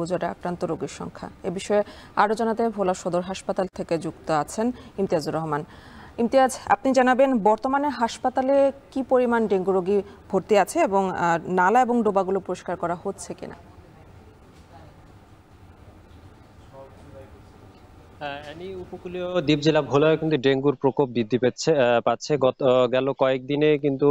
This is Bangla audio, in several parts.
ডেঙ্গু জ্বরে আক্রান্ত রোগীর সংখ্যা। এ বিষয়ে আরও জানাতে ভোলা সদর হাসপাতাল থেকে যুক্ত আছেন ইমতিয়াজুর রহমান। ইমতিয়াজ, আপনি জানাবেন বর্তমানে হাসপাতালে কি পরিমাণ ডেঙ্গু রোগী ভর্তি আছে এবং নালা এবং ডোবাগুলো পরিষ্কার করা হচ্ছে কিনা? উপকূলীয় দ্বীপ জেলা ভোলায় কিন্তু ডেঙ্গুর প্রকোপ বৃদ্ধি পাচ্ছে। গেল কয়েকদিনে কিন্তু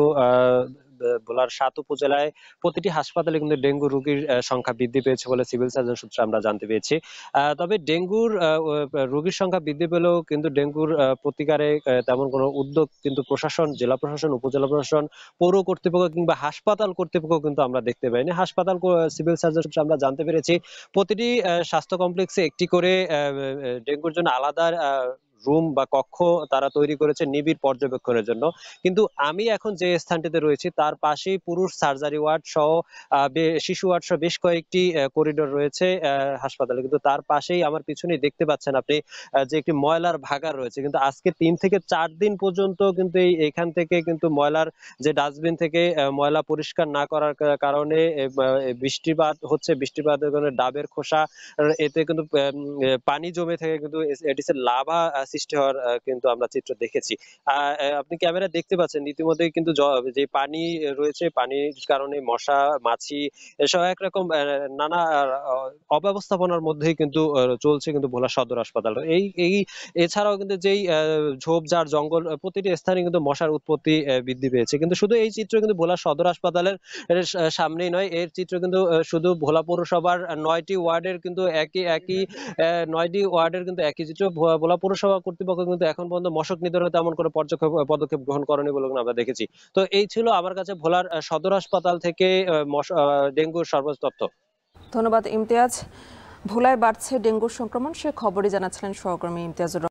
ভোলার ৭ উপজেলায় প্রতিটি হাসপাতালে কিন্তু ডেঙ্গু রোগীর সংখ্যা বৃদ্ধি পেয়েছে বলে সিভিল সার্জন সূত্রে আমরা জানতে পেরেছি। তবে ডেঙ্গুর রোগীর সংখ্যা বৃদ্ধি পেলেও কিন্তু ডেঙ্গুর প্রতিকারে তেমন কোনো উদ্যোগ কিন্তু প্রশাসন, জেলা প্রশাসন, উপজেলা প্রশাসন, পৌর কর্তৃপক্ষ কিংবা হাসপাতাল কর্তৃপক্ষ কিন্তু আমরা দেখতে পাইনি। সিভিল সার্জন সূত্রে আমরা জানতে পেরেছি প্রতিটি স্বাস্থ্য কমপ্লেক্সে একটি করে ডেঙ্গুর জন্য আলাদা রুম বা কক্ষ তারা তৈরি করেছে নিবিড় পর্যবেক্ষণের জন্য। কিন্তু আমি এখন যে স্থানটিতে রয়েছি তার পাশেই পুরুষ সার্জারি ওয়ার্ড সহ শিশু ওয়ার্ড সহ বেশ কয়েকটি করিডোর রয়েছে হাসপাতালে। কিন্তু তার পাশেই আমার পিছনেই দেখতে পাচ্ছেন আপনি যে একটি ময়লার ভাগাড় রয়েছে। কিন্তু আজকে ৩ থেকে ৪ দিন পর্যন্ত কিন্তু এখান থেকে কিন্তু ময়লার যে ডাস্টবিন থেকে ময়লা পরিষ্কার না করার কারণে বৃষ্টিপাত হচ্ছে। বৃষ্টিপাতের কারণে ডাবের খোসা এতে কিন্তু পানি জমে থেকে কিন্তু এডিসের লাভা সৃষ্টি হওয়ার কিন্তু আমরা চিত্র দেখেছি। আপনি ক্যামেরায় দেখতে পাচ্ছেন ইতিমধ্যেই কিন্তু যে পানি রয়েছে, পানির কারণে মশা, মাছি এসব একরকম নানা অব্যবস্থাপনার মধ্যেই কিন্তু চলছে কিন্তু ভোলা সদর হাসপাতাল। এই এছাড়াও কিন্তু যেই ঝোপঝাড় জঙ্গল প্রতিটি স্থানে কিন্তু মশার উৎপত্তি বৃদ্ধি পেয়েছে। কিন্তু শুধু এই চিত্র কিন্তু ভোলা সদর হাসপাতালের সামনেই নয়, এর চিত্র কিন্তু শুধু ভোলা পৌরসভার ৯টি ওয়ার্ডের কিন্তু একই ৯টি ওয়ার্ডের কিন্তু একই চিত্র। ভোলা পৌরসভা কর্তৃপক্ষ কিন্তু এখন পর্যন্ত মশক নিধনে তেমন কোনো পদক্ষেপ গ্রহণ করেনি বলে আমরা দেখেছি। তো এই ছিল আমার কাছে ভোলার সদর হাসপাতাল থেকে ডেঙ্গুর সর্বোচ্চ তথ্য। ধন্যবাদ ইমতিয়াজ। ভোলায় বাড়ছে ডেঙ্গুর সংক্রমণ, সে খবরই জানাচ্ছিলেন সহকর্মী ইমতিয়াজুর।